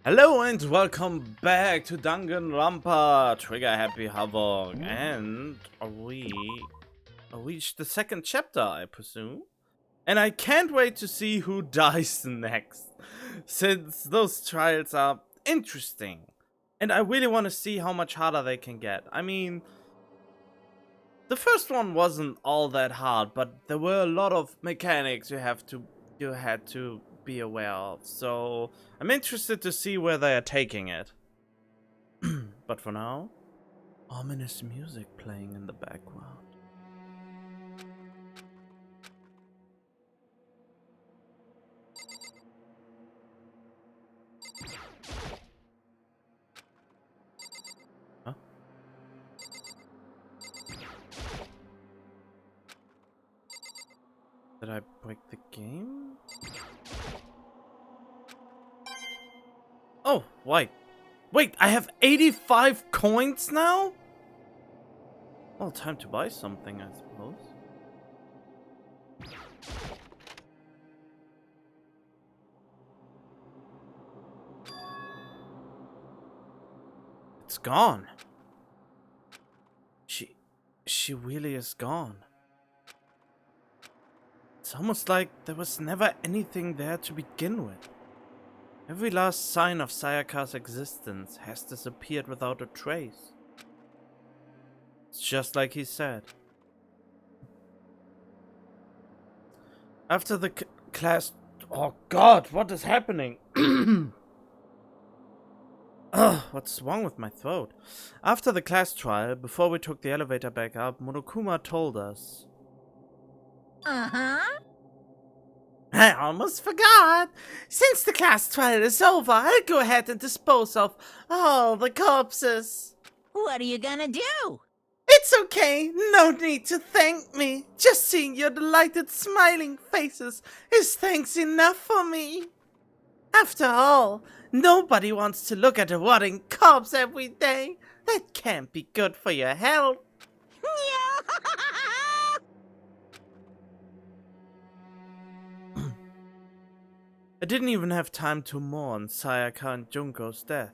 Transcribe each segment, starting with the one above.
Hello and welcome back to Danganronpa, Trigger Happy Havoc, and we reached the second chapter, I presume. And I can't wait to see who dies next, since those trials are interesting. And I really want to see how much harder they can get. I mean, the first one wasn't all that hard, but there were a lot of mechanics you had to be aware of. So I'm interested to see where they are taking it. But for now, ominous music playing in the background. Huh? Did I break the game? Oh, wait. Wait, I have 85 coins now? Well, time to buy something, I suppose. It's gone. She really is gone. It's almost like there was never anything there to begin with. Every last sign of Sayaka's existence has disappeared without a trace. It's just like he said. After the class... Oh god, what is happening? Ugh, what's wrong with my throat? After the class trial, before we took the elevator back up, Monokuma told us... Uh-huh. I almost forgot. Since the class trial is over, I'll go ahead and dispose of all the corpses. What are you gonna do? It's okay. No need to thank me. Just seeing your delighted smiling faces is thanks enough for me. After all, nobody wants to look at a rotting corpse every day. That can't be good for your health. I didn't even have time to mourn Sayaka and Junko's death.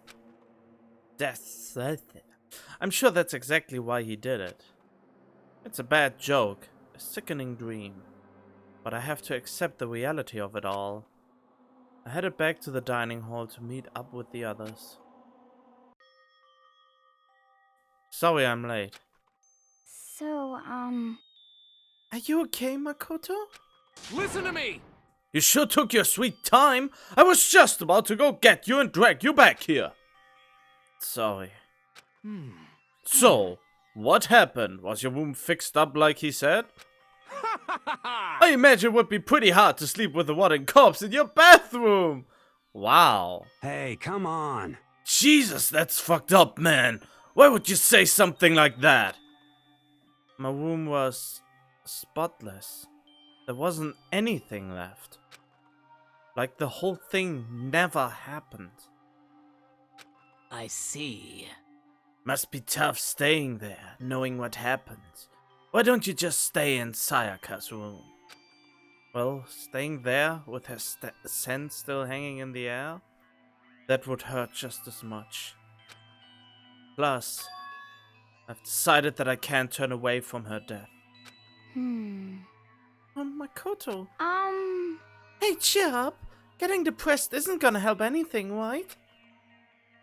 I'm sure that's exactly why he did it. It's a bad joke, a sickening dream. But I have to accept the reality of it all. I headed back to the dining hall to meet up with the others. Sorry I'm late. So, Are you okay, Makoto? Listen to me! You sure took your sweet time. I was just about to go get you and drag you back here. Sorry. So, what happened? Was your room fixed up like he said? I imagine it would be pretty hard to sleep with a rotting corpse in your bathroom. Wow. Hey, come on. Jesus, that's fucked up, man. Why would you say something like that? My room was spotless. There wasn't anything left. Like the whole thing never happened. I see. Must be tough staying there, knowing what happened. Why don't you just stay in Sayaka's room? Well, staying there with her scent still hanging in the air? That would hurt just as much. Plus, I've decided that I can't turn away from her death. Makoto. Hey, cheer up. Getting depressed isn't gonna help anything, right?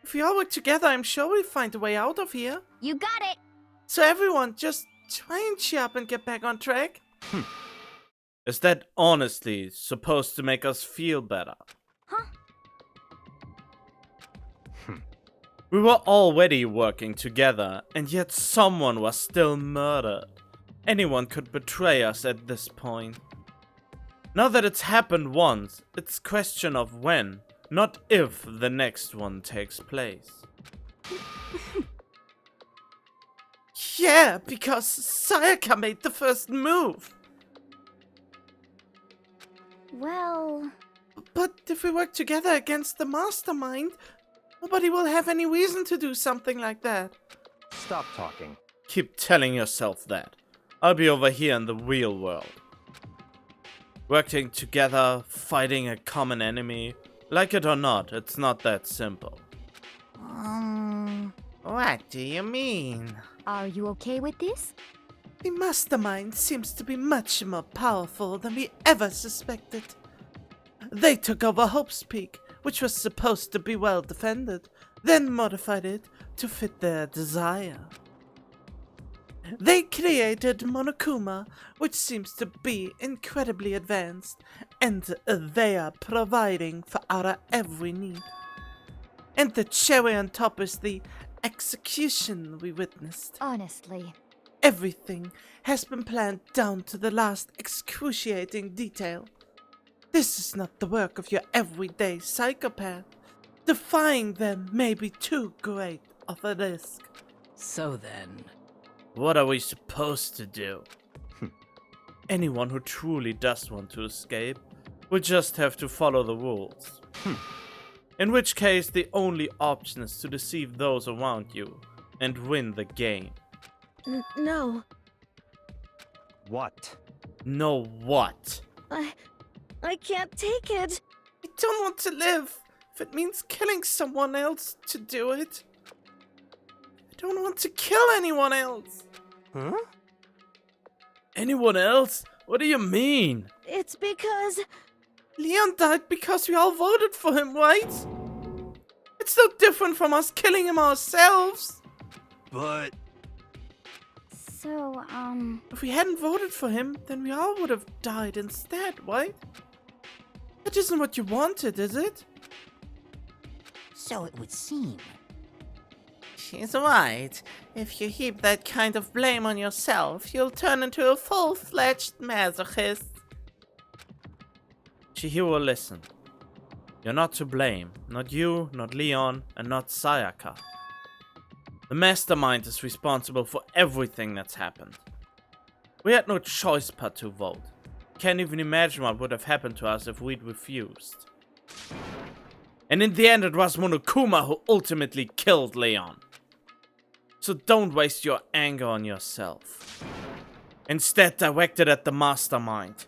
If we all work together, I'm sure we'll find a way out of here. you got it! So everyone, just try and cheer up and get back on track. Is that honestly supposed to make us feel better? Huh? We were already working together, and yet someone was still murdered. Anyone could betray us at this point. Now that it's happened once, it's a question of when, not if, the next one takes place. Yeah, because Sayaka made the first move. Well, But if we work together against the mastermind, nobody will have any reason to do something like that. Stop talking. Keep telling yourself that. I'll be over here in the real world. Working together, fighting a common enemy, Like it or not, it's not that simple. What do you mean? Are you okay with this? The mastermind seems to be much more powerful than we ever suspected. They took over Hope's Peak, which was supposed to be well defended, then modified it to fit their desire. They created Monokuma, which seems to be incredibly advanced, and they are providing for our every need. And the cherry on top is the execution we witnessed. Honestly. Everything has been planned down to the last excruciating detail. This is not the work of your everyday psychopath. Defying them may be too great of a risk. So then, What are we supposed to do? Anyone who truly does want to escape will just have to follow the rules. In which case, the only option is to deceive those around you and win the game. No. What? Know what? I can't take it. I don't want to live if it means killing someone else to do it. I don't want to kill anyone else. Huh? Anyone else? What do you mean? It's because... Leon died because we all voted for him, right? It's no different from us killing him ourselves. But... So, If we hadn't voted for him, then we all would have died instead, right? That isn't what you wanted, is it? so it would seem. She's right. If you heap that kind of blame on yourself, you'll turn into a full-fledged masochist. Chihiro, listen. You're not to blame. Not you, not Leon, and not Sayaka. The mastermind is responsible for everything that's happened. We had no choice but to vote. Can't even imagine what would have happened to us if we'd refused. And in the end, it was Monokuma who ultimately killed Leon. So don't waste your anger on yourself. Instead, direct it at the mastermind.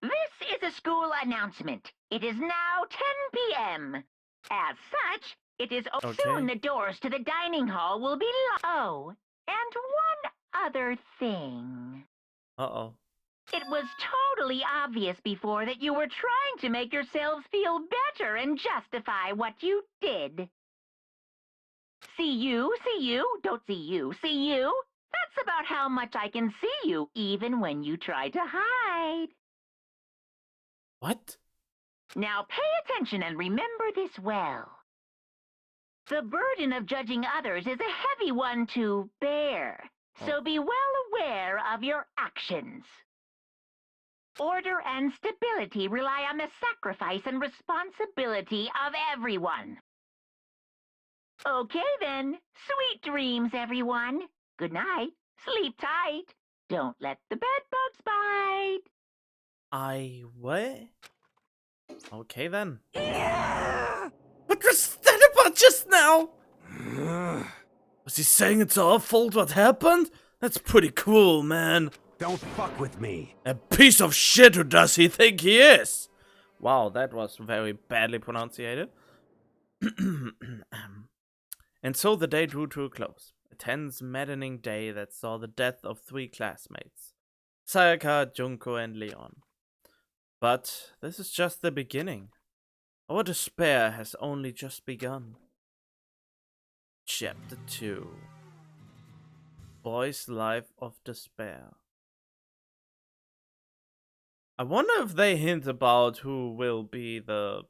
This is a school announcement. It is now 10 p.m. As such, it is Okay. soon the doors to the dining hall will be locked. Oh, and one other thing. Uh-oh. It was totally obvious before that you were trying to make yourselves feel better and justify what you did. See you, don't see you, see you. That's about how much I can see you, even when you try to hide. What? Now pay attention and remember this well. The burden of judging others is a heavy one to bear, so be well aware of your actions. Order and stability rely on the sacrifice and responsibility of everyone. Okay then, sweet dreams, everyone. Good night. Sleep tight. Don't let the bedbugs bite. What? Okay then. What was that about just now? Was he saying it's our fault what happened? That's pretty cool, man. Don't fuck with me. A piece of shit, who does he think he is? Wow, that was very badly pronunciated. And so the day drew to a close. A tense, maddening day that saw the death of 3 classmates. Sayaka, Junko, and Leon. But this is just the beginning. Our despair has only just begun. Chapter 2. Boy's Life of Despair. I wonder if they hint about who will be the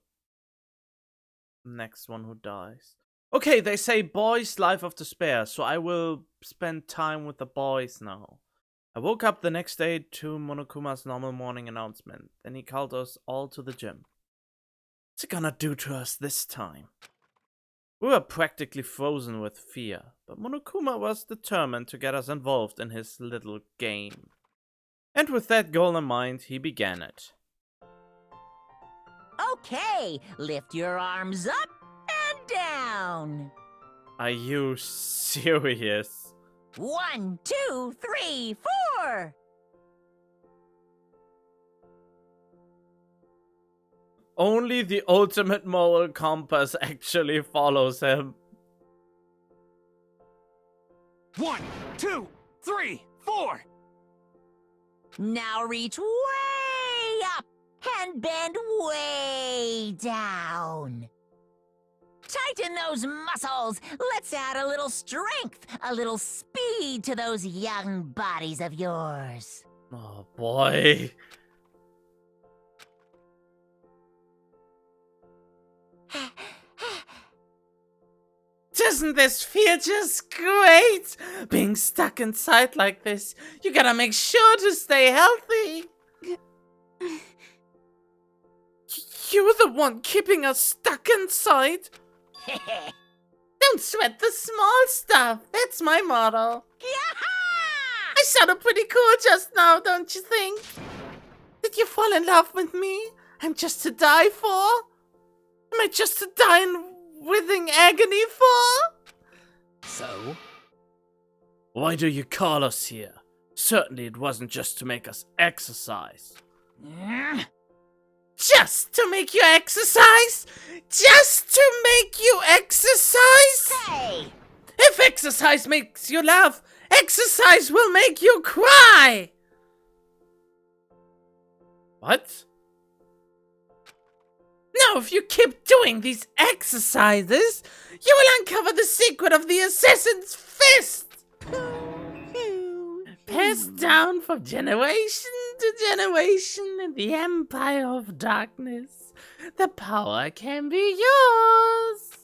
next one who dies. Okay, they say Boy's Life of Despair, so I will spend time with the boys now. I woke up the next day to Monokuma's normal morning announcement. Then he called us all to the gym. What's he gonna do to us this time? We were practically frozen with fear, but Monokuma was determined to get us involved in his little game. And with that goal in mind, he began it. Okay, lift your arms up and down. Are you serious? 1, 2, 3, 4! Only the ultimate moral compass actually follows him. 1, 2, 3, 4! Now reach way up and bend way down. Tighten those muscles. Let's add a little strength, a little speed to those young bodies of yours. Oh boy. Doesn't this feel just great? Being stuck inside like this, you gotta make sure to stay healthy. You're the one keeping us stuck inside. Don't sweat the small stuff. That's my motto. I sounded pretty cool just now, don't you think? Did you fall in love with me? I'm just to die for? Am I just to die in writhing agony for? So? Why do you call us here? Certainly it wasn't just to make us exercise. Just to make you exercise? Just to make you exercise? Hey! If exercise makes you laugh, exercise will make you cry! What? Now, if you keep doing these exercises, you will uncover the secret of the assassin's fist! Passed down from generation to generation in the Empire of Darkness, the power can be yours!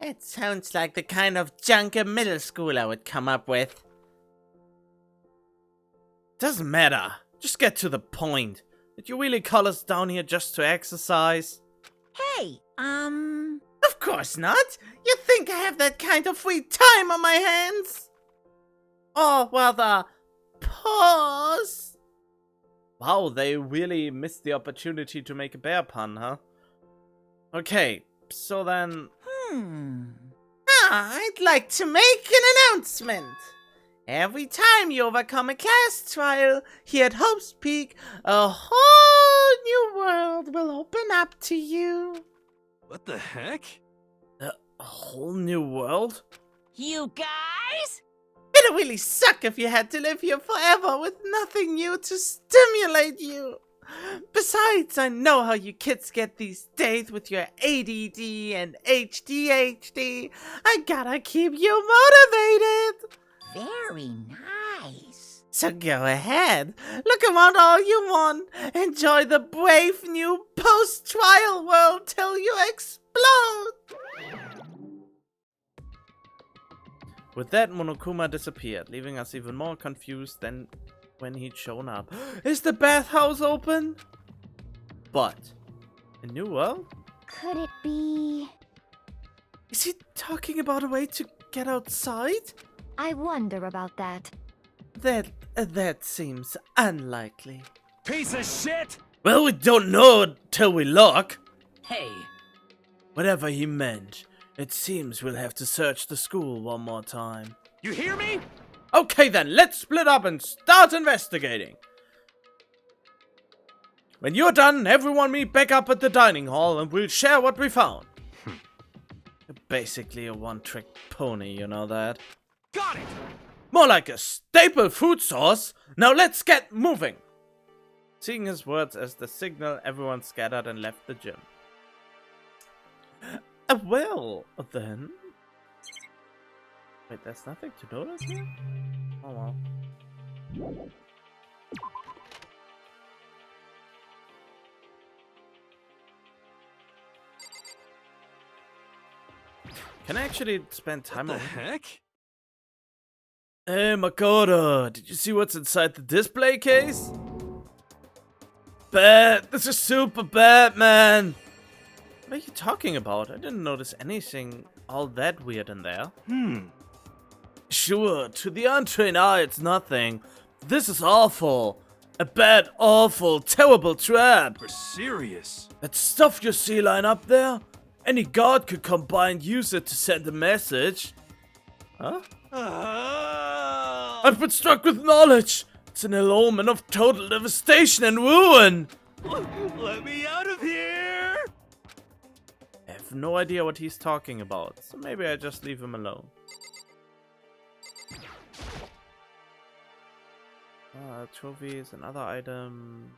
It sounds like the kind of junk a middle schooler would come up with. Doesn't matter. Just get to the point. Did you really call us down here just to exercise? Hey, Of course not! You think I have that kind of free time on my hands? Or rather, pause. Wow, they really missed the opportunity to make a bear pun, huh? Okay, so then... I'd like to make an announcement. Every time you overcome a class trial here at Hope's Peak, a whole new world will open up to you. What the heck? A whole new world? you guys? It'd really suck if you had to live here forever with nothing new to stimulate you. Besides, I know how you kids get these days with your ADD and HDHD. I gotta keep you motivated. Very nice. So go ahead, look around all you want. Enjoy the brave new post-trial world till you explode. With that, Monokuma disappeared, leaving us even more confused than when he'd shown up. Is the bathhouse open? But, a new world? Could it be... Is he talking about a way to get outside? I wonder about that. That seems unlikely. Piece of shit! Well, we don't know till we look. Hey, Whatever he meant, it seems we'll have to search the school one more time. You hear me? Okay then, let's split up and start investigating. When you're done, everyone meet back up at the dining hall and we'll share what we found. You're basically a one-trick pony, you know that? Got it! More like a staple food source. Now let's get moving. Seeing his words as the signal, everyone scattered and left the gym. Well, then. Wait, there's nothing to notice here? Oh well. Can I actually spend time What on the heck? Hey, Makoto, did you see what's inside the display case? Bad. This is super bad, man. What are you talking about? I didn't notice anything all that weird in there. Sure, to the untrained eye, it's nothing. This is awful. A bad, awful, terrible trap. For serious. That stuff you see lying up there? Any god could come by and use it to send a message. Huh? I've been struck with knowledge. It's an ill omen of total devastation and ruin. Let me out of here! I have no idea what he's talking about, so maybe I just leave him alone. Trophies, another item.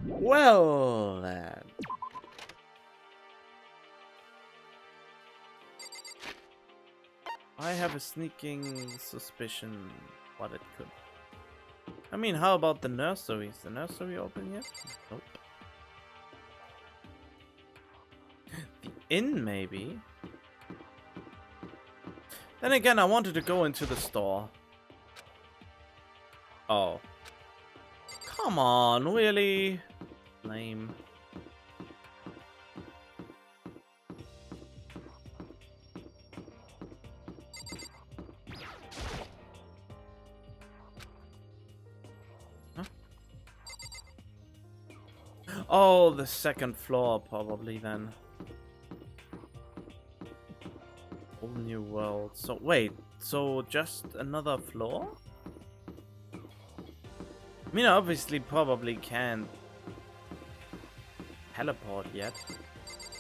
Well then. I have a sneaking suspicion what it could. I mean, how about the nursery? Is the nursery open yet? Nope. The inn, maybe? Then again, I wanted to go into the store. Oh. Come on, really? Lame. Huh? Oh, the second floor, probably then. Whole new world. So, wait, so just another floor? I mean, I obviously probably can't teleport yet.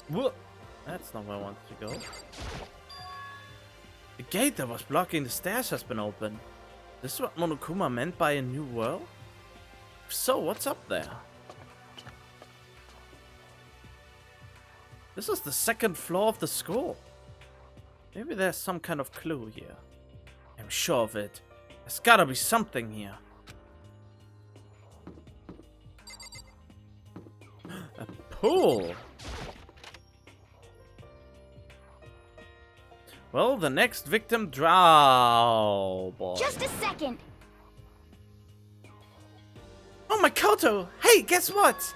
Whoa! That's not where I wanted to go. The gate that was blocking the stairs has been opened. This is what Monokuma meant by a new world? If so, what's up there? This is the second floor of the school. Maybe there's some kind of clue here. I'm sure of it. There's gotta be something here. A pool. Well, the next victim drow boy. Just a second. Oh, Makoto! Hey, guess what?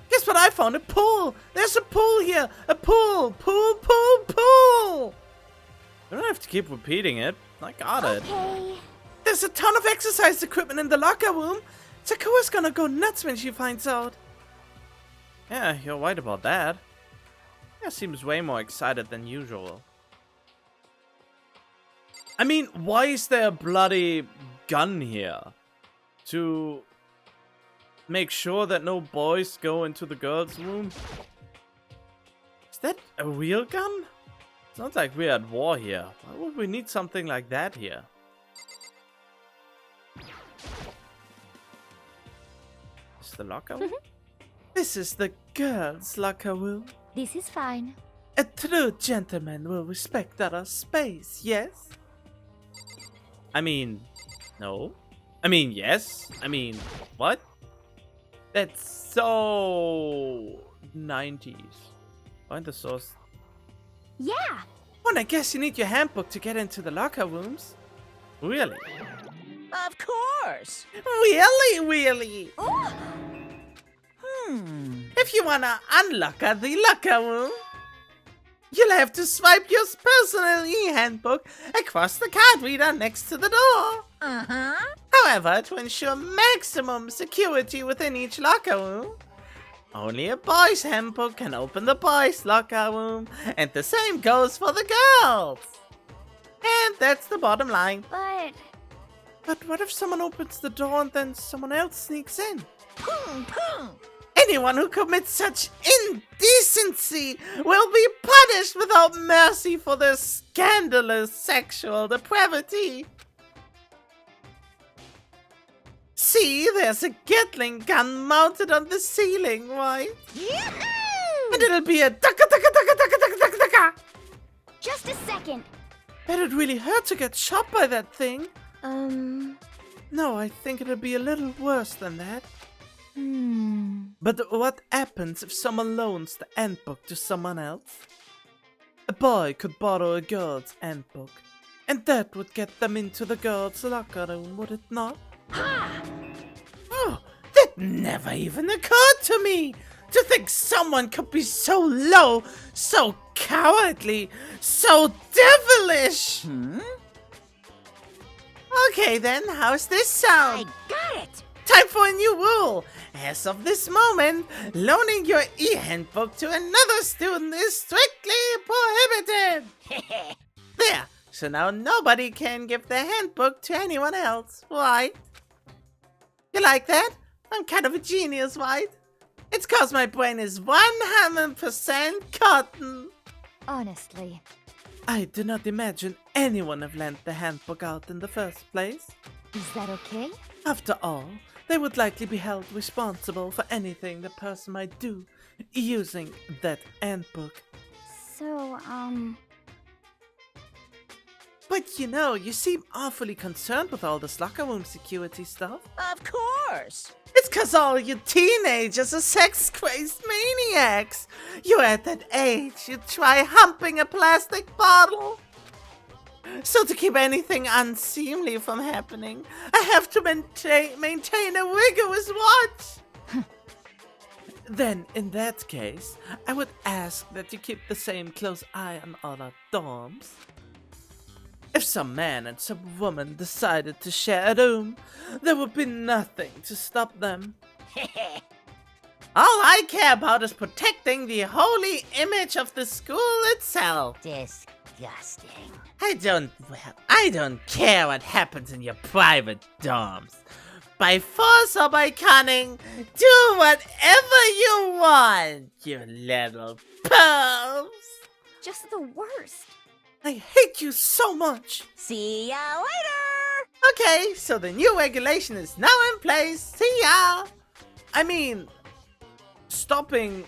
Guess what I found? A pool! There's a pool here! A pool! Pool, pool, pool! You don't have to keep repeating it. I got it. Okay. There's a ton of exercise equipment in the locker room. Sakua's gonna go nuts when she finds out. Yeah, you're right about that. Yeah, seems way more excited than usual. I mean, why is there a bloody gun here? To make sure that no boys go into the girls' room? Is that a real gun? It's not like we're at war here. Why would we need something like that here? Is the locker room? This is the girls' locker room. This is fine. A true gentleman will respect our space, yes? I mean, no. I mean, yes. I mean, what? That's so 90s. Find the source. Yeah. Well, I guess you need your handbook to get into the locker rooms. Really? Of course. Really? If If you wanna unlock the locker room, you'll have to swipe your personal e-handbook across the card reader next to the door. However, to ensure maximum security within each locker room, only a boy's handbook can open the boys' locker room, and the same goes for the girls. And that's the bottom line. But But what if someone opens the door and then someone else sneaks in? Boom, boom. Anyone who commits such indecency will be punished without mercy for their scandalous sexual depravity. See, there's a Gatling gun mounted on the ceiling, right? Yahoo! And it'll be a ducka. just a second. Bet it really hurt to get shot by that thing. Um. No, I think it'll be a little worse than that. Hmm. But what happens if someone loans the handbook to someone else? A boy could borrow a girl's handbook, and that would get them into the girl's locker room, would it not? Oh, that never even occurred to me! To think someone could be so low, so cowardly, so devilish! Okay then, how's this I sound? got it. Time for a new rule. As of this moment, loaning your e-handbook to another student is strictly prohibited. There. So now nobody can give their handbook to anyone else, right? You like that? I'm kind of a genius, right? It's 'cause my brain is 100% cotton. Honestly. I do not imagine anyone have lent the handbook out in the first place. Is that okay? After all, they would likely be held responsible for anything the person might do using that handbook. So, But you seem awfully concerned with all this locker room security stuff. Of course. It's 'cause all you teenagers are sex-crazed maniacs. You're at that age, you try humping a plastic bottle. So to keep anything unseemly from happening, I have to maintain a rigorous watch. Then, in that case, I would ask that you keep the same close eye on other dorms. If some man and some woman decided to share a room, there would be nothing to stop them. All I care about is protecting the holy image of the school itself. Disgusting. I don't care what happens in your private dorms. By force or by cunning, do whatever you want, you little pervs. just the worst. I hate you so much. See ya later! Okay, so the new regulation is now in place. See ya! I mean, stopping,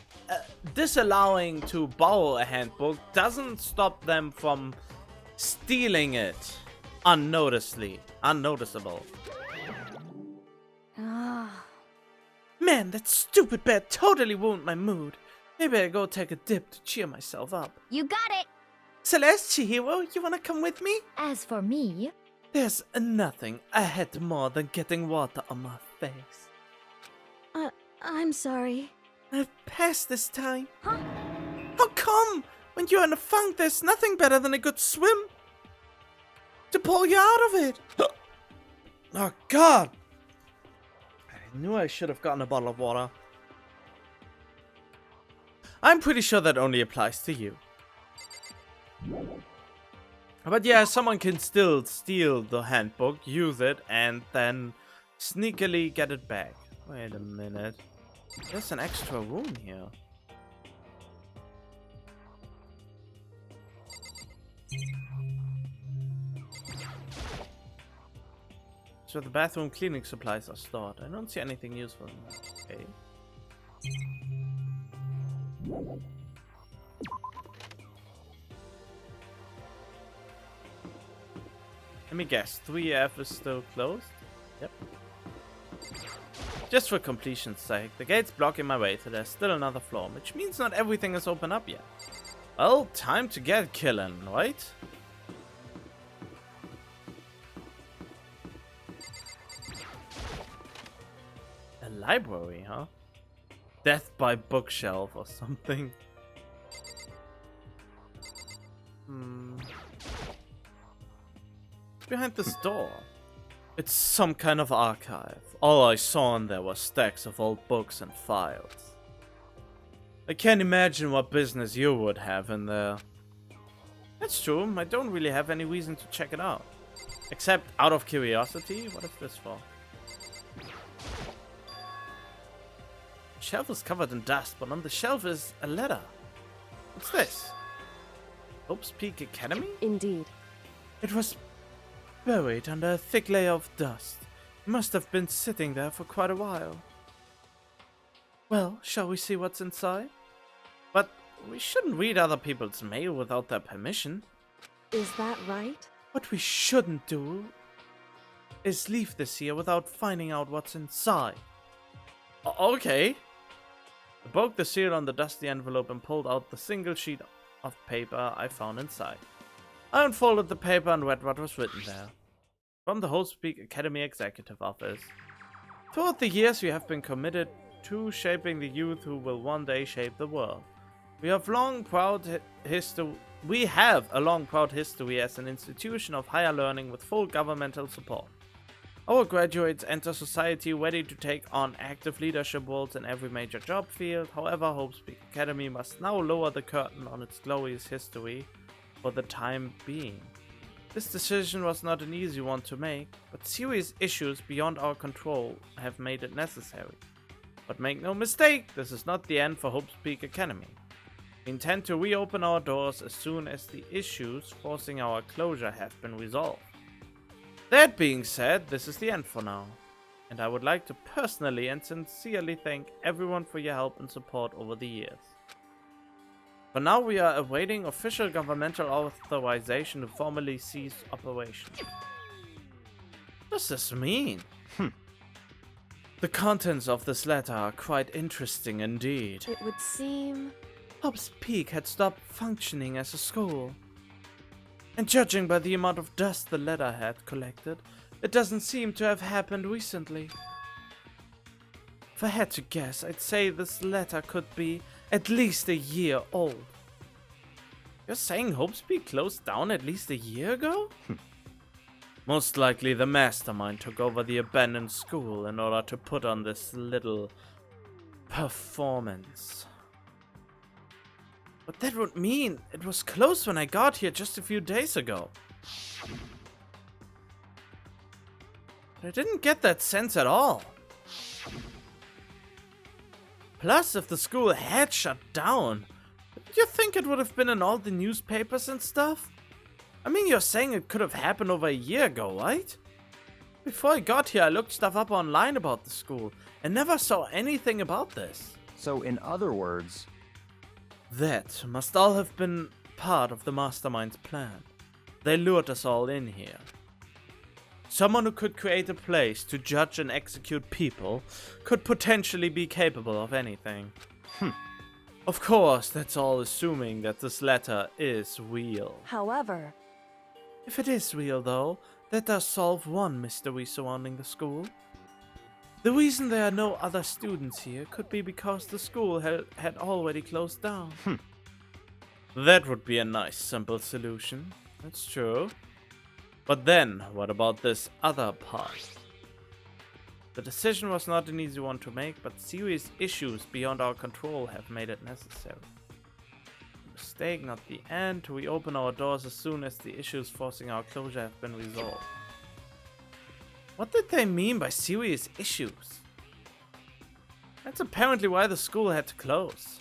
disallowing to borrow a handbook doesn't stop them from stealing it unnoticeable. Ah, Man, that stupid bear totally ruined my mood. Maybe I go take a dip to cheer myself up. you got it. Celeste, Chihiro, you wanna come with me? As for me, There's nothing I hate more than getting water on my face. I'm sorry. I've passed this time. Huh? How come? When you're in a funk, there's nothing better than a good swim to pull you out of it. Oh, God. I knew I should have gotten a bottle of water. I'm pretty sure that only applies to you. But yeah, someone can still steal the handbook, use it, and then sneakily get it back. Wait a minute. There's an extra room here. So the bathroom cleaning supplies are stored. I don't see anything useful in that. Okay. Let me guess, 3F is still closed? Yep. Just for completion's sake, the gate's blocking my way, so there's still another floor, which means not everything is open up yet. Well, time to get killing, right? A library, huh? Death by bookshelf or something. Behind this door. It's some kind of archive. All I saw in there were stacks of old books and files. I can't imagine what business you would have in there. That's true, I don't really have any reason to check it out. Except out of curiosity, what is this for? The shelf is covered in dust, but on the shelf is a letter. What's this? Hope's Peak Academy? Indeed. It was buried under a thick layer of dust. It must have been sitting there for quite a while. Well, shall we see what's inside? But we shouldn't read other people's mail without their permission. Is that right? What we shouldn't do is leave this here without finding out what's inside. Okay. I broke the seal on the dusty envelope and pulled out the single sheet of paper I found inside. I unfolded the paper and read what was written there. From the Hope's Academy Executive Office. Throughout the years we have been committed to shaping the youth who will one day shape the world. We have a long proud history as an institution of higher learning with full governmental support. Our graduates enter society ready to take on active leadership roles in every major job field. However, Hope's Peak Academy must now lower the curtain on its glorious history for the time being. This decision was not an easy one to make, but serious issues beyond our control have made it necessary. But make no mistake, this is not the end for Hope's Peak Academy. We intend to reopen our doors as soon as the issues forcing our closure have been resolved. That being said, this is the end for now, and I would like to personally and sincerely thank everyone for your help and support over the years. For now, we are awaiting official governmental authorization to formally cease operations. What does this mean? The contents of this letter are quite interesting indeed. It would seem... Hope's Peak had stopped functioning as a school. And judging by the amount of dust the letter had collected, it doesn't seem to have happened recently. If I had to guess, I'd say this letter could be at least a year old. You're saying Hope's Peak closed down at least a year ago? Most likely the mastermind took over the abandoned school in order to put on this little performance. But that would mean it was closed when I got here just a few days ago. But I didn't get that sense at all. Plus, if the school had shut down, do you think it would have been in all the newspapers and stuff? I mean, you're saying it could have happened over a year ago, right? Before I got here, I looked stuff up online about the school and never saw anything about this. So in other words... That must all have been part of the mastermind's plan. They lured us all in here. Someone who could create a place to judge and execute people could potentially be capable of anything. Of course, that's all assuming that this letter is real. However... If it is real, though, that does solve one mystery surrounding the school. The reason there are no other students here could be because the school had already closed down. That would be a nice, simple solution. That's true. But then, what about this other part? The decision was not an easy one to make, but serious issues beyond our control have made it necessary. Mistake, not the end, to reopen our doors as soon as the issues forcing our closure have been resolved. What did they mean by serious issues? That's apparently why the school had to close.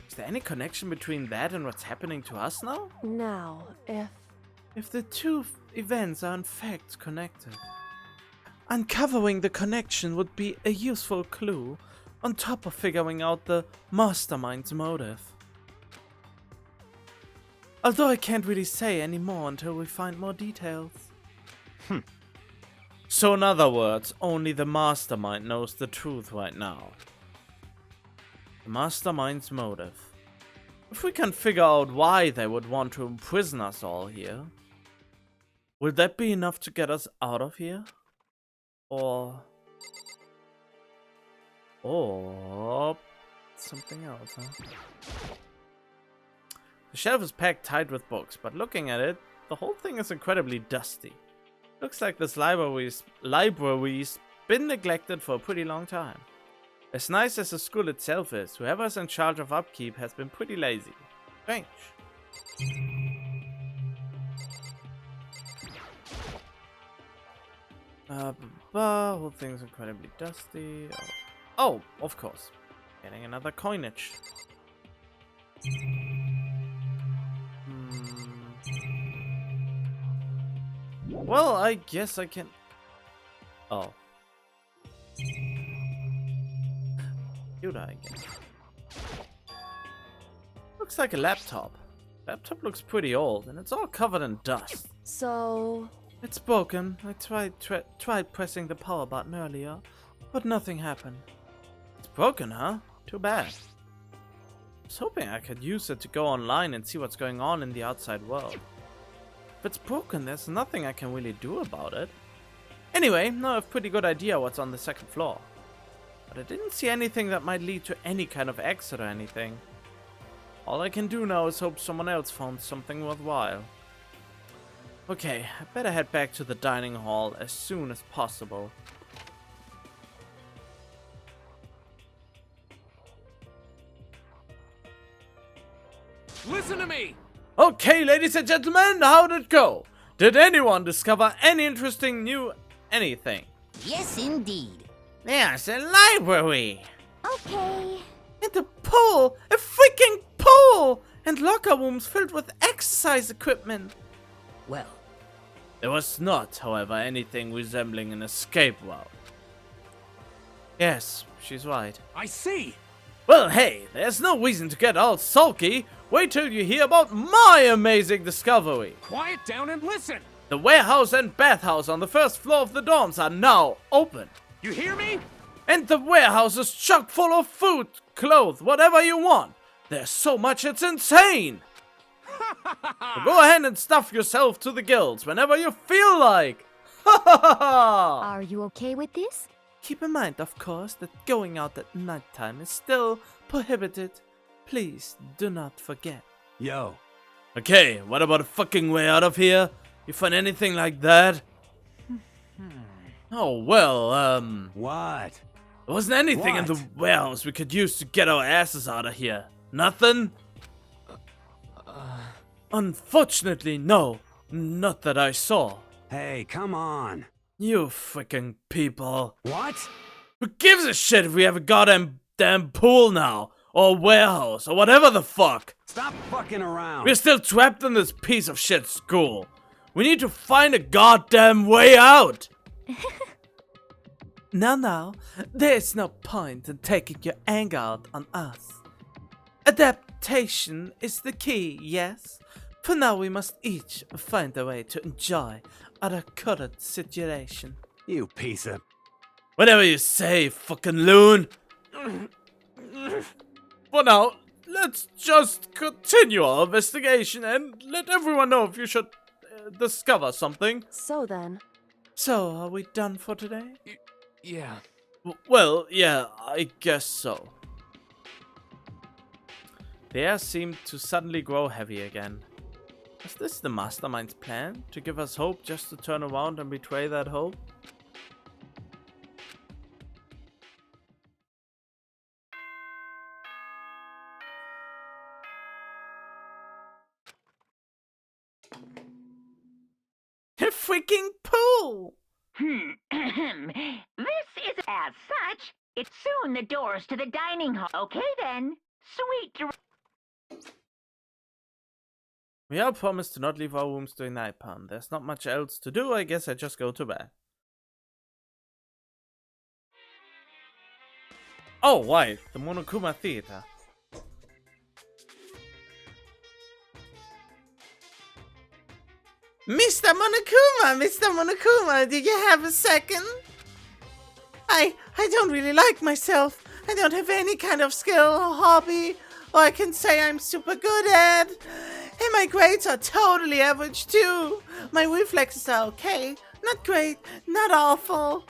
Is there any connection between that and what's happening to us now? Now, If the two events are in fact connected, uncovering the connection would be a useful clue on top of figuring out the mastermind's motive. Although I can't really say any more until we find more details. So in other words, only the mastermind knows the truth right now. The mastermind's motive. If we can figure out why they would want to imprison us all here, will that be enough to get us out of here? Or something else, huh? The shelf is packed tight with books, but looking at it, the whole thing is incredibly dusty. Looks like this library's been neglected for a pretty long time. As nice as the school itself is, whoever's in charge of upkeep has been pretty lazy. Strange. Whole thing's incredibly dusty. Oh, of course. Getting another coinage. Well, I guess I can... Oh. Cute, I guess. Looks like a laptop. Laptop looks pretty old, and it's all covered in dust. so... It's broken. I tried pressing the power button earlier, but nothing happened. It's broken, huh? Too bad. I was hoping I could use it to go online and see what's going on in the outside world. If it's broken, there's nothing I can really do about it. Anyway, now I have a pretty good idea what's on the second floor. But I didn't see anything that might lead to any kind of exit or anything. All I can do now is hope someone else found something worthwhile. Okay, I better head back to the dining hall as soon as possible. Listen to me! Okay, ladies and gentlemen, how did it go? Did anyone discover any interesting new anything? Yes, indeed. There's a library! Okay. And a pool! A freaking pool! And locker rooms filled with exercise equipment. Well, There was not, however, anything resembling an escape route. Yes, she's right. I see! Well, hey, there's no reason to get all sulky. Wait till you hear about my amazing discovery. Quiet down and listen! The warehouse and bathhouse on the first floor of the dorms are now open. You hear me? And the warehouse is chock full of food, clothes, whatever you want. There's so much it's insane. So go ahead and stuff yourself to the gills whenever you feel like. Are you okay with this? Keep in mind, of course, that going out at nighttime is still prohibited. Please do not forget. Yo. Okay, what about a fucking way out of here? You find anything like that? Oh, well, What? there wasn't anything in the What? warehouse we could use to get our asses out of here. Nothing? Unfortunately, no. Not that I saw. Hey, come on. You freaking people. What? Who gives a shit if we have a goddamn damn pool now? Or warehouse, or whatever the fuck? Stop fucking around. We're still trapped in this piece of shit school. We need to find a goddamn way out. Now, there's no point in taking your anger out on us. Adaptation is the key, yes? For now, we must each find a way to enjoy our current situation. You piece of... Whatever you say, fucking loon. For now, let's just continue our investigation and let everyone know if you should discover something. So then, So, are we done for today? Yeah. Well, yeah, I guess so. The air seemed to suddenly grow heavy again. Was this the mastermind's plan? To give us hope just to turn around and betray that hope? A freaking pool! This is as such. It's soon the doors to the dining hall. Okay then. Sweet dreams. We all promised to not leave our rooms during nighttime. There's not much else to do. I guess I just go to bed. Oh, right. The Monokuma Theater. Mr. Monokuma, do you have a second? I don't really like myself. I don't have any kind of skill or hobby, or I can say I'm super good at. And my grades are totally average too. My reflexes are okay. Not great, not awful.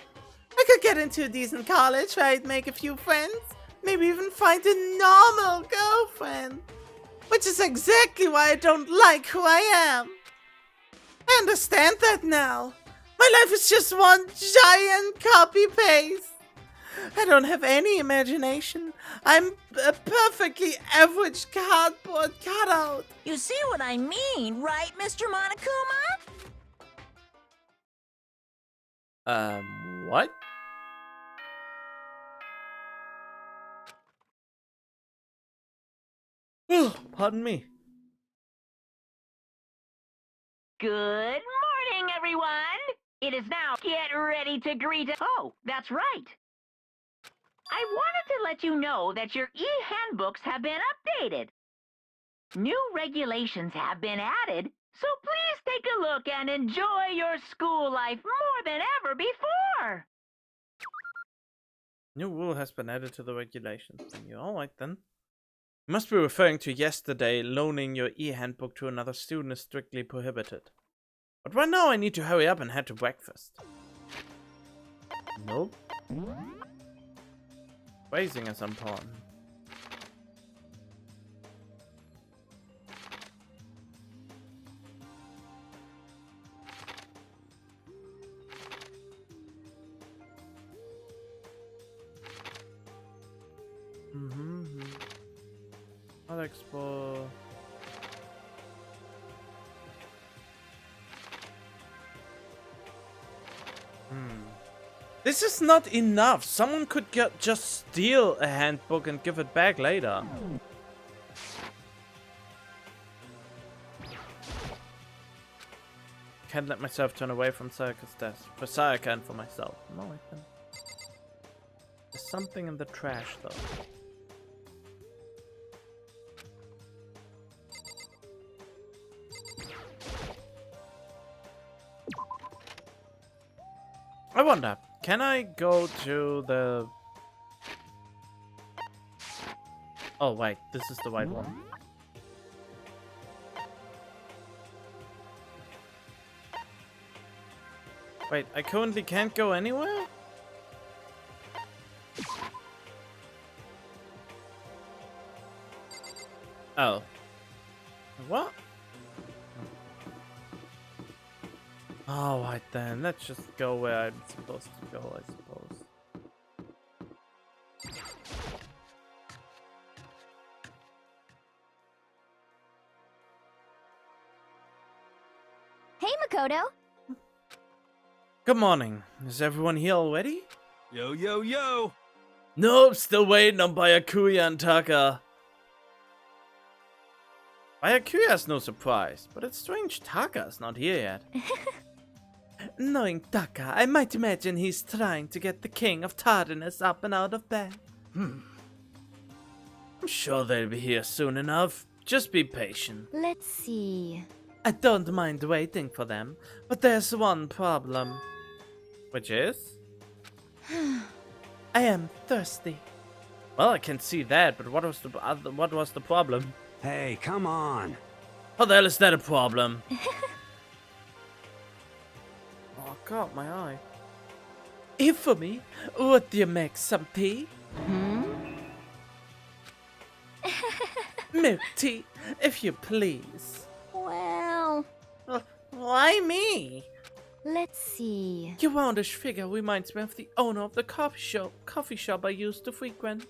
I could get into a decent college where I'd make a few friends. Maybe even find a normal girlfriend. Which is exactly why I don't like who I am. I understand that now. My life is just one giant copy-paste. I don't have any imagination. I'm a perfectly average cardboard cutout. you see what I mean, right, Mr. Monokuma? What? Pardon me. Good morning, everyone. It is now get ready to greet. Oh, that's right. I wanted to let you know that your e-handbooks have been updated. New regulations have been added, so please take a look and enjoy your school life more than ever before. New rule has been added to the regulations. Alright then. You must be referring to yesterday. Loaning your e-handbook to another student is strictly prohibited. But right now I need to hurry up and head to breakfast. Nope. Raising is important. I'll explore. This is not enough. Someone could just steal a handbook and give it back later. Can't let myself turn away from Sayaka's death. For Sayaka and for myself. No, I can't. There's something in the trash, though. I wonder, can I go to the... Oh, wait, this is the right one. Wait, I currently can't go anywhere? Oh. What? Oh, right then. Let's just go where I'm supposed to go, I suppose. Hey, Makoto. Good morning. Is everyone here already? Yo, yo, yo! Nope, still waiting on Byakuya and Taka. Byakuya's no surprise, but it's strange Taka's not here yet. Knowing Taka, I might imagine he's trying to get the king of tardiness up and out of bed. I'm sure they'll be here soon enough. Just be patient. Let's see. I don't mind waiting for them, but there's one problem. Which is? I am thirsty. Well, I can see that, but what was the problem? Hey, come on. How the hell is that a problem? Oh god, my eye. Here for me, would you make some tea? Milk tea, if you please. Well, Why me? let's see. Your roundish figure reminds me of the owner of the coffee shop I used to frequent.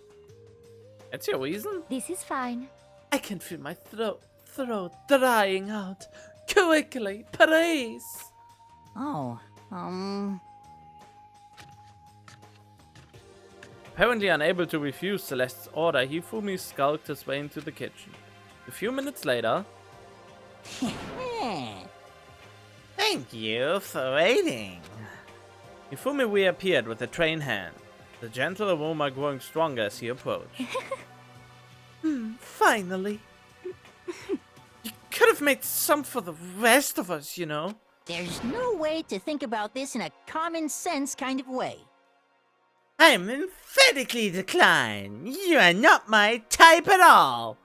That's your reason? This is fine. I can feel my throat drying out. Quickly, please. Oh, Apparently unable to refuse Celeste's order, Hifumi skulked his way into the kitchen. A few minutes later... Thank you for waiting. Hifumi reappeared with a tray in hand, the gentle aroma growing stronger as he approached. Finally. You could have made some for the rest of us, you know. there's no way to think about this in a common sense kind of way. I'm emphatically decline. You are not my type at all.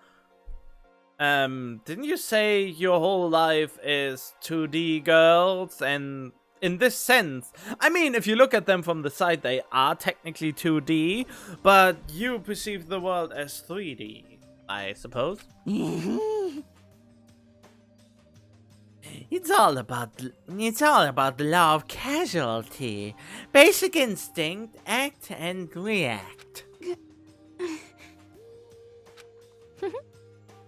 Didn't you say your whole life is 2D girls? And in this sense, I mean, if you look at them from the side, they are technically 2D, but you perceive the world as 3D, I suppose. It's all about the law of casualty. Basic instinct, act and react.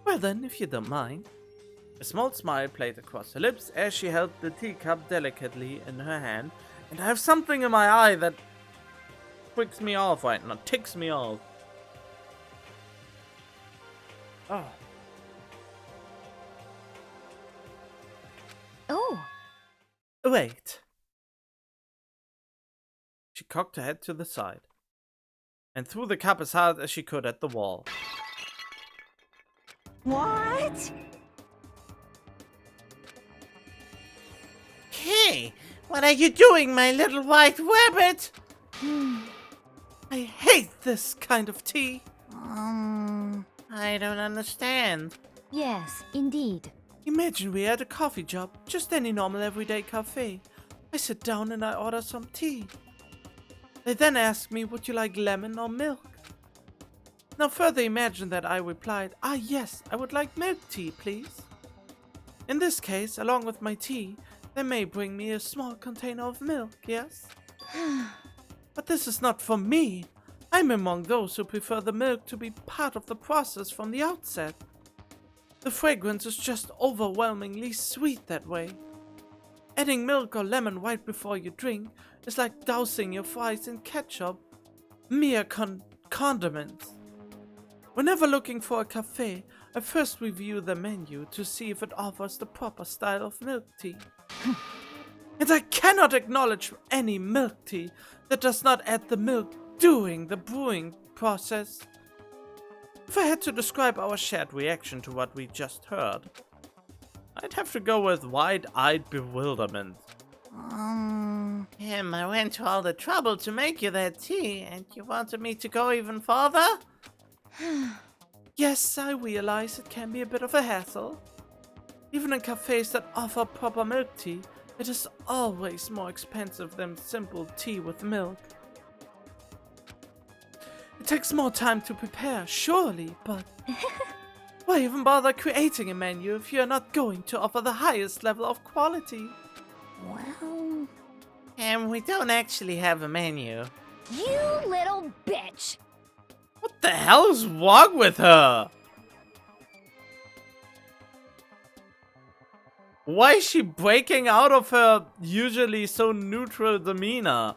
Well then, if you don't mind. A small smile played across her lips as she held the teacup delicately in her hand, and I have something in my eye that ticks me off right now. Ticks me off. Oh. Oh, Wait. She cocked her head to the side and threw the cup as hard as she could at the wall. What? Hey, what are you doing, my little white rabbit? I hate this kind of tea. I don't understand. yes, indeed. Imagine we're at a coffee shop, just any normal everyday cafe. I sit down and I order some tea. They then ask me, would you like lemon or milk? Now further imagine that I replied, yes, I would like milk tea, please. In this case, along with my tea, they may bring me a small container of milk, yes? But this is not for me. I'm among those who prefer the milk to be part of the process from the outset. The fragrance is just overwhelmingly sweet that way. Adding milk or lemon right before you drink is like dousing your fries in ketchup. Mere condiments. Whenever looking for a cafe, I first review the menu to see if it offers the proper style of milk tea. And I cannot acknowledge any milk tea that does not add the milk during the brewing process. If I had to describe our shared reaction to what we just heard, I'd have to go with wide-eyed bewilderment. I went to all the trouble to make you that tea, and you wanted me to go even farther? Yes, I realize it can be a bit of a hassle. Even in cafes that offer proper milk tea, it is always more expensive than simple tea with milk. It takes more time to prepare, surely, but why even bother creating a menu if you're not going to offer the highest level of quality? Well, And we don't actually have a menu. you little bitch. What the hell is wrong with her? Why is she breaking out of her usually so neutral demeanor?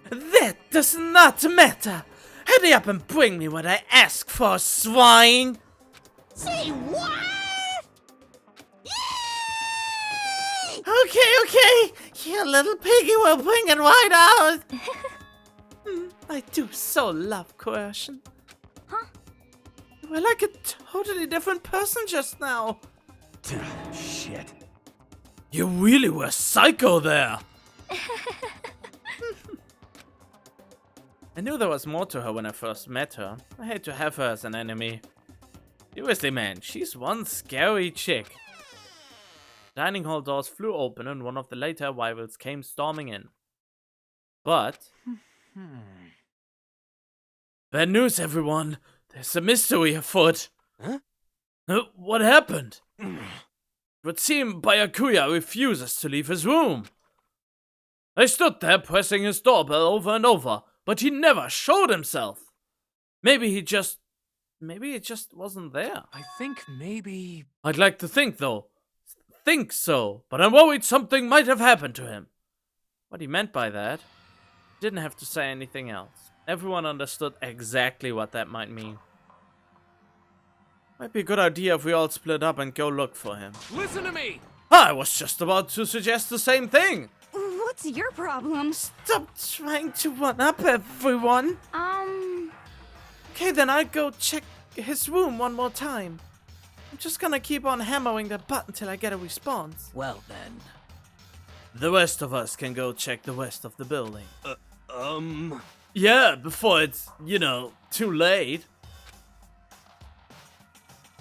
That does not matter. Hurry up and bring me what I ask for, swine. Say what? Okay. You little piggy will bring it right out. I do so love coercion. Huh? You were like a totally different person just now. Shit. You really were psycho there. I knew there was more to her when I first met her. I hate to have her as an enemy. Seriously, man, she's one scary chick. Dining hall doors flew open and one of the later arrivals came storming in. But... Bad news, everyone. There's a mystery afoot. Huh? What happened? It would seem Byakuya refuses to leave his room. I stood there pressing his doorbell over and over, but he never showed himself. Maybe he just wasn't there. I think maybe... I'd like to think, though. Think so, but I'm worried something might have happened to him. What he meant by that, didn't have to say anything else. Everyone understood exactly what that might mean. Might be a good idea if we all split up and go look for him. Listen to me! I was just about to suggest the same thing. What's your problem? Stop trying to one up everyone. Okay, then I'll go check his room one more time. I'm just gonna keep on hammering that button till I get a response. Well then. The rest of us can go check the rest of the building. Yeah, before it's, too late.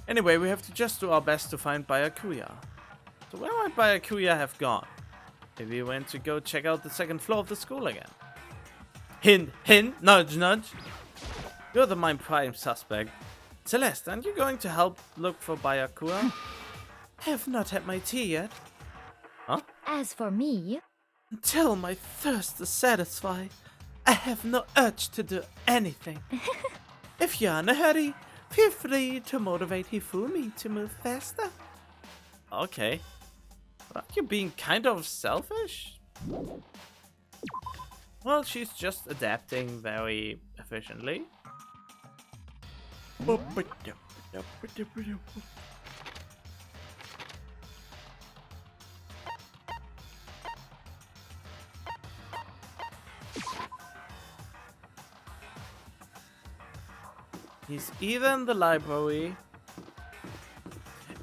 Anyway, we have to just do our best to find Byakuya. So where might Byakuya have gone? Maybe he went to go check out the second floor of the school again. Hint, hint, nudge, nudge. You're the main prime suspect. Celeste, aren't you going to help look for Byakuya? I have not had my tea yet. Huh? As for me, Until my thirst is satisfied, I have no urge to do anything. If you're in a hurry, feel free to motivate Hifumi to move faster. Okay. But aren't you being kind of selfish? Well, she's just adapting very efficiently. He's either in the library,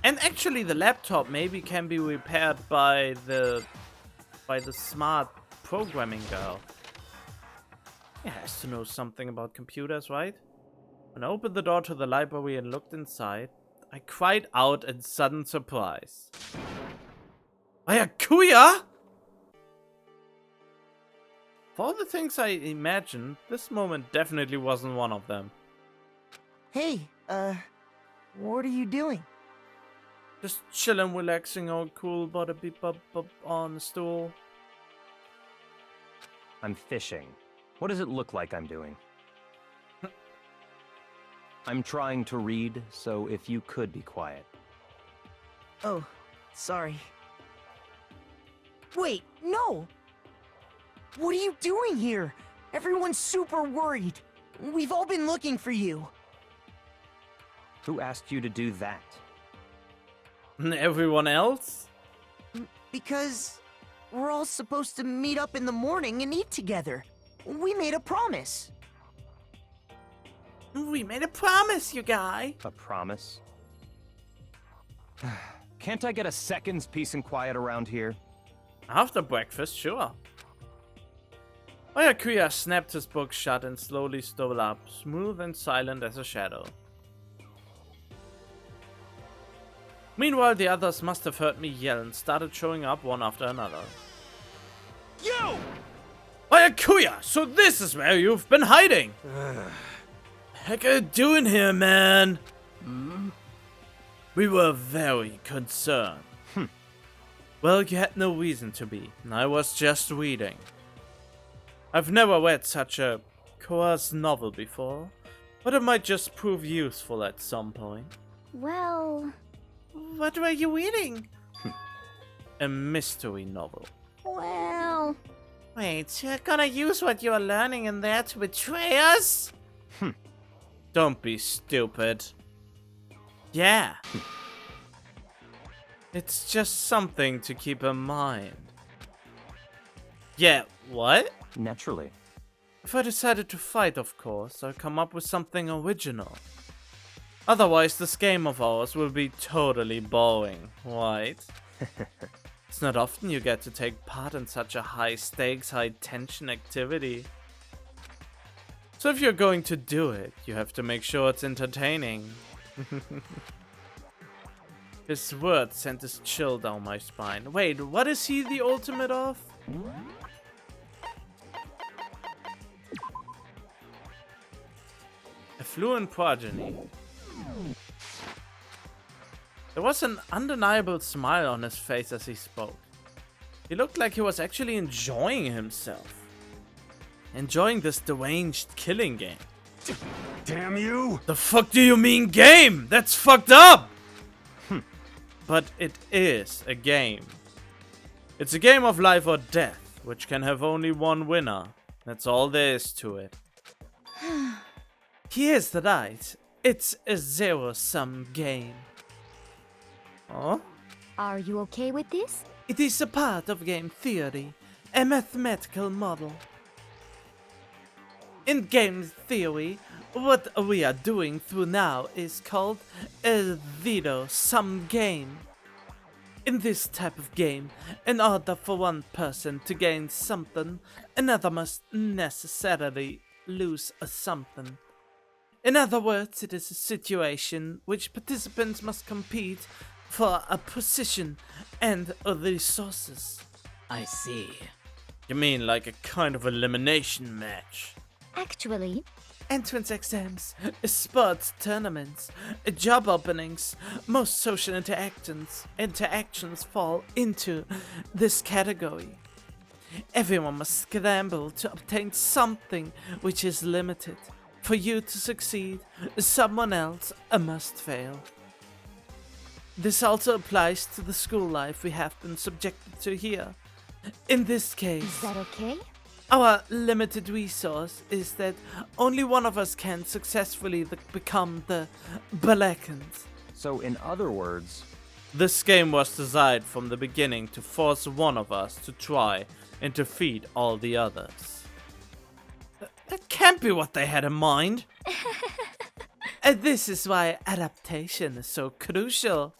and actually the laptop maybe can be repaired by the smart programming girl. He has to know something about computers, right? When I opened the door to the library and looked inside, I cried out in sudden surprise. Byakuya! For all the things I imagined, this moment definitely wasn't one of them. Hey, what are you doing? Just chilling, relaxing, all cool, bada beep up on the stool. I'm fishing. What does it look like I'm doing? I'm trying to read, so if you could be quiet. Oh, sorry. Wait, no! What are you doing here? Everyone's super worried. We've all been looking for you. Who asked you to do that? Everyone else? Because we're all supposed to meet up in the morning and eat together. We made a promise. We made a promise, you guy. A promise? Can't I get a second's peace and quiet around here? After breakfast, sure. Byakuya snapped his book shut and slowly stole up, smooth and silent as a shadow. Meanwhile, the others must have heard me yell and started showing up one after another. You! Byakuya, so this is where you've been hiding! Heck are you doing here, man? We were very concerned. Well, you had no reason to be. I was just reading. I've never read such a coarse novel before, but it might just prove useful at some point. Well, What were you reading? A mystery novel. well... Wait, you're gonna use what you're learning in there to betray us? Don't be stupid. Yeah. It's just something to keep in mind. Yeah, what? Naturally. If I decided to fight, of course, I'll come up with something original. Otherwise, this game of ours will be totally boring, right? It's not often you get to take part in such a high-stakes, high-tension activity. So if you're going to do it, you have to make sure it's entertaining. His words sent a chill down my spine. Wait, what is he the ultimate of? A fluent progeny. There was an undeniable smile on his face as he spoke. He looked like he was actually enjoying himself. Enjoying this deranged killing game. Damn you! The fuck do you mean game? That's fucked up! But it is a game. It's a game of life or death, which can have only one winner. That's all there is to it. He is right. It's a zero-sum game. Oh? Are you okay with this? It is a part of game theory, a mathematical model. In game theory, what we are doing through now is called a zero-sum game. In this type of game, in order for one person to gain something, another must necessarily lose a something. In other words, it is a situation which participants must compete for a position and resources. I see. You mean like a kind of elimination match? Actually, Entrance exams, sports tournaments, job openings, most social interactions fall into this category. Everyone must scramble to obtain something which is limited. For you to succeed, someone else must fail. This also applies to the school life we have been subjected to here. In this case, is that okay? our limited resource is that only one of us can successfully become the blackened. So, in other words, This game was designed from the beginning to force one of us to try and defeat all the others. That can't be what they had in mind. And this is why adaptation is so crucial.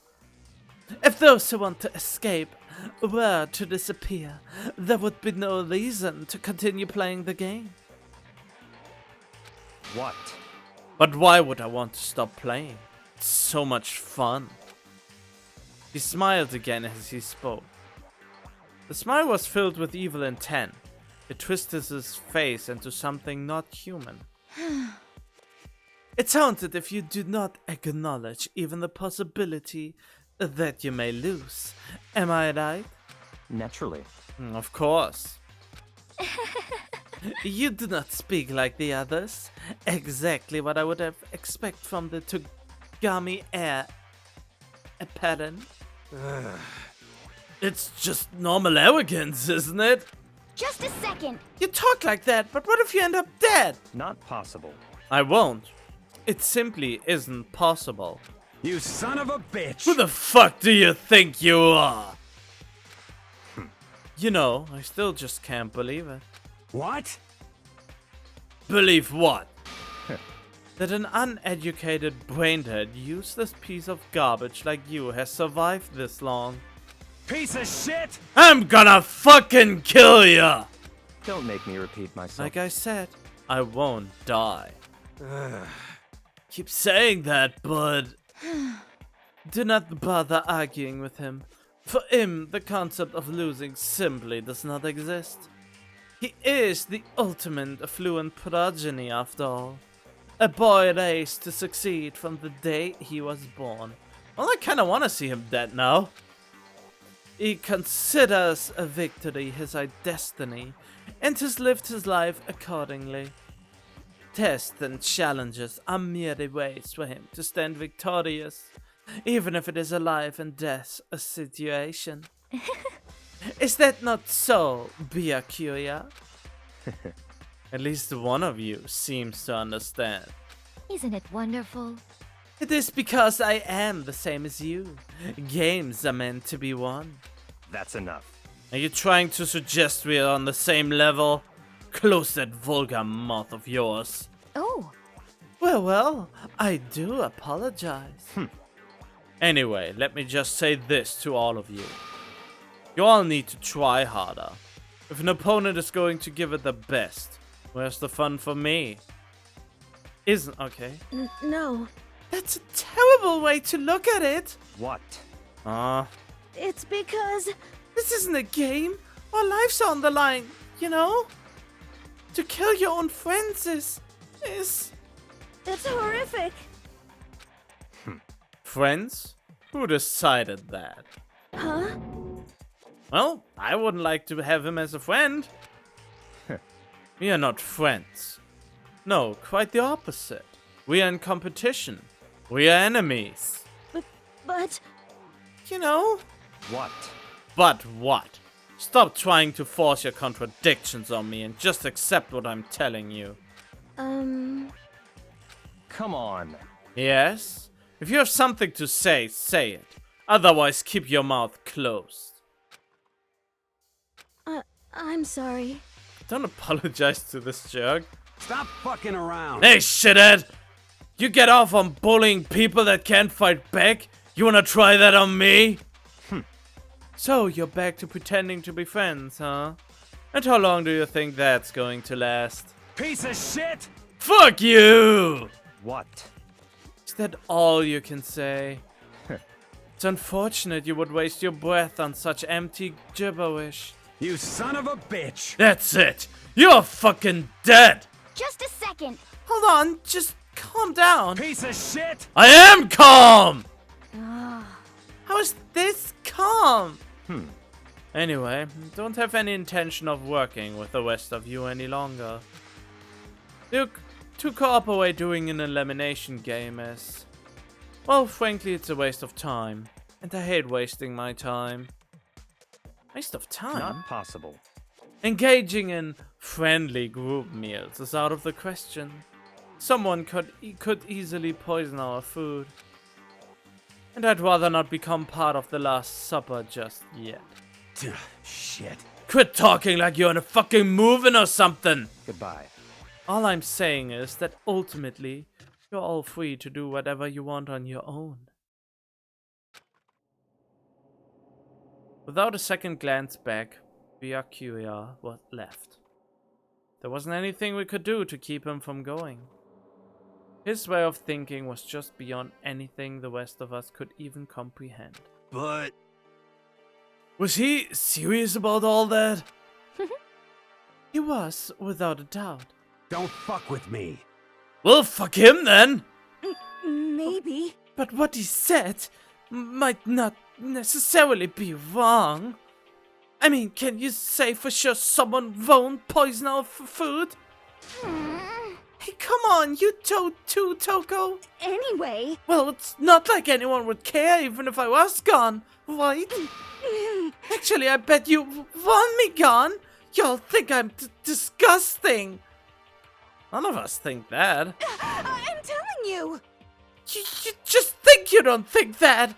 If those who want to escape were to disappear, there would be no reason to continue playing the game. what? But why would I want to stop playing? It's so much fun. He smiled again as he spoke. The smile was filled with evil intent. It twisted his face into something not human. It's haunted if you do not acknowledge even the possibility that you may lose. Am I right? Naturally. Of course. You do not speak like the others. Exactly what I would have expected from the Togami heir apparent. It's just normal arrogance, isn't it? Just a second. You talk like that, but what if you end up dead? Not possible. I won't. It simply isn't possible. You son of a bitch! Who the fuck do you think you are? You know, I still just can't believe it. What? Believe what? That an uneducated, brain-dead, useless piece of garbage like you has survived this long. Piece of shit! I'm gonna fucking kill ya! Don't make me repeat myself. Like I said, I won't die. Keep saying that, but do not bother arguing with him. For him, the concept of losing simply does not exist. He is the ultimate affluent progeny, after all. A boy raised to succeed from the day he was born. Well, I kinda wanna see him dead now. He considers a victory his destiny, and has lived his life accordingly. Tests and challenges are merely ways for him to stand victorious, even if it is a life and death situation. Is that not so, Byakuya? At least one of you seems to understand. Isn't it wonderful? It is because I am the same as you. Games are meant to be won. That's enough. Are you trying to suggest we are on the same level? Close that vulgar mouth of yours. Oh, Well, I do apologize. Anyway, let me just say this to all of you. You all need to try harder. If an opponent is going to give it the best, where's the fun for me? Isn't okay? No, That's a terrible way to look at it. What? it's because This isn't a game. Our lives are on the line, you know? To kill your own friends is... it's horrific. Friends? Who decided that? Huh? Well, I wouldn't like to have him as a friend. We are not friends. No, quite the opposite. We are in competition. We are enemies. But You know? What? But what? Stop trying to force your contradictions on me and just accept what I'm telling you. Come on. Yes? If you have something to say, say it. Otherwise, keep your mouth closed. I'm sorry. Don't apologize to this jerk. Stop fucking around! Hey, shithead! You get off on bullying people that can't fight back? You wanna try that on me? So, you're back to pretending to be friends, huh? And how long do you think that's going to last? Piece of shit! Fuck you! What? Is that all you can say? It's unfortunate you would waste your breath on such empty gibberish. You son of a bitch! That's it! You're fucking dead! just a second. Hold on, just calm down. Piece of shit! I am calm! How is this calm? Anyway, don't have any intention of working with the rest of you any longer. To cooperate doing an elimination game is... Well, frankly, it's a waste of time. And I hate wasting my time. Waste of time? Not possible. Engaging in friendly group meals is out of the question. Someone could easily poison our food. And I'd rather not become part of the Last Supper just yet. Shit. Quit talking like you're in a fucking moving or something! Goodbye. All I'm saying is that ultimately, you're all free to do whatever you want on your own. Without a second glance back, Byakuya was left. There wasn't anything we could do to keep him from going. His way of thinking was just beyond anything the rest of us could even comprehend. But... Was he serious about all that? He was, without a doubt. don't fuck with me. Well, fuck him then! Maybe. But what he said might not necessarily be wrong. I mean, can you say for sure someone won't poison our food? Hey, come on, you told too, Toko. Anyway. Well, it's not like anyone would care even if I was gone, right? Actually, I bet you want me gone. Y'all think I'm disgusting. None of us think that. I'm telling you. You just think you don't think that.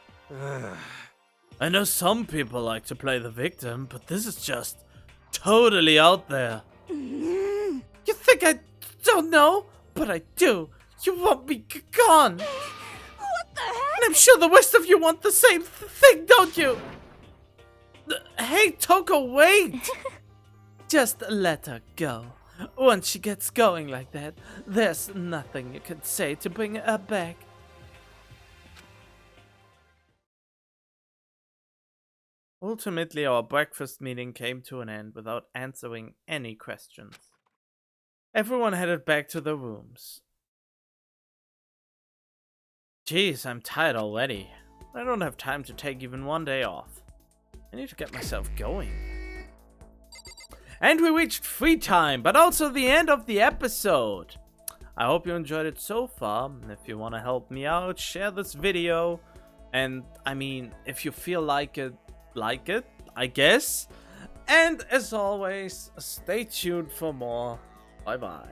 I know some people like to play the victim, but this is just totally out there. You think I don't know? But I do. You want me gone. What the heck? And I'm sure the rest of you want the same thing, don't you? Hey, Toko, wait! Just let her go. Once she gets going like that, there's nothing you can say to bring her back. Ultimately, our breakfast meeting came to an end without answering any questions. Everyone headed back to their rooms. Jeez, I'm tired already. I don't have time to take even one day off. I need to get myself going. And we reached free time, but also the end of the episode. I hope you enjoyed it so far. If you want to help me out, share this video. And I mean, if you feel like it, I guess. And as always, stay tuned for more. Bye bye.